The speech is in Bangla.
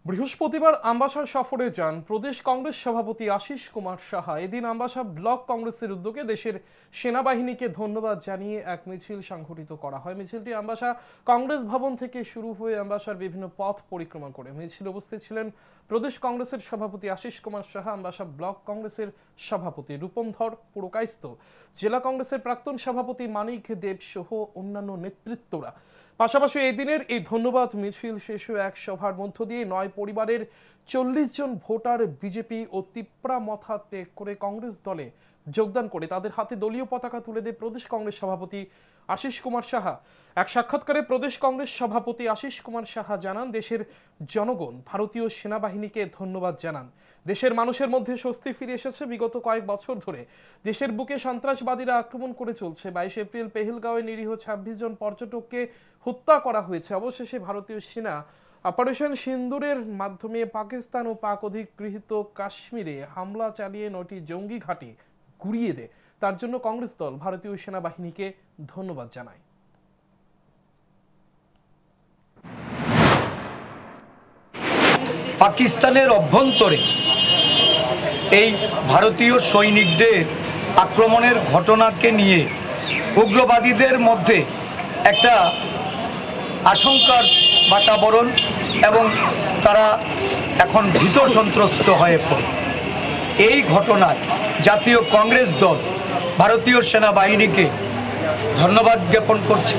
বৃহস্পতিবার আমবাসা সফরে যান প্রদেশ কংগ্রেস সভাপতি আশিস কুমার সাহা। এদিন আমবাসা ব্লক কংগ্রেসের উদ্যোগে দেশের সেনাবাহিনীকে ধন্যবাদ জানিয়ে এক মিছিল সংঘটিত করা হয়। মিছিলটি আমবাসা কংগ্রেস ভবন থেকে শুরু হয়ে আমবাসার বিভিন্ন পথ পরিক্রমা করে। মিছিলে উপস্থিত ছিলেন প্রদেশ কংগ্রেসের সভাপতি আশিস কুমার সাহা, আমবাসা ব্লক কংগ্রেসের সভাপতি রূপমধর পুরকাইস্ত, জেলা কংগ্রেসের প্রাক্তন সভাপতি মানিক দেব সহ অন্যান্য নেতৃত্বরা। পাশাপাশি এই দিনের এই ধন্যবাদ মিছিল শেষে এক সভার মধ্য দিয়ে ৯ পরিবারের ৪০ জন ভোটার বিজেপি ও তিপ্রা মথা ত্যাগ করে কংগ্রেস দলে যোগদান করে তাদের হাতে দলীয় পতাকা তুলে দেয় প্রদেশ কংগ্রেস সভাপতি আশিস কুমার সাহা। এক সাক্ষাৎকারে প্রদেশ কংগ্রেস সভাপতি আশিস কুমার সাহা জানান, দেশের জনগণ ভারতীয় সেনাবাহিনীকে ধন্যবাদ জানান। দেশের মানুষের মধ্যে স্বস্তি ফিরে এসেছে। বিগত কয়েক বছর ধরে দেশের বুকে সন্ত্রাসবাদীরা আক্রমণ করে চলছে। 22 এপ্রিল পেহেলগাঁওয়ে নিরীহ 26 জন পর্যটককে হত্যা করা হয়েছে। অবশেষে ভারতীয় সেনা অপারেশন সিন্দুরের মাধ্যমে পাকিস্তান ও পাক অধিগৃহীত কাশ্মীরে হামলা চালিয়ে 9টি জঙ্গি ঘাঁটি গুড়িয়ে দেয়। তার জন্য কংগ্রেস দল ভারতীয় সেনাবাহিনীকে ধন্যবাদ জানায়। পাকিস্তানের অভ্যন্তরে এই ভারতীয় সৈনিকদের আক্রমণের ঘটনাকে নিয়ে উগ্রবাদীদের মধ্যে একটা আশঙ্কার বাতাবরণ এবং তারা এখন ভীত সন্ত্রস্ত হয়ে পড়ে। এই ঘটনায় জাতীয় কংগ্রেস দল ভারতীয় সেনাবাহিনীকে ধন্যবাদ জ্ঞাপন করছে।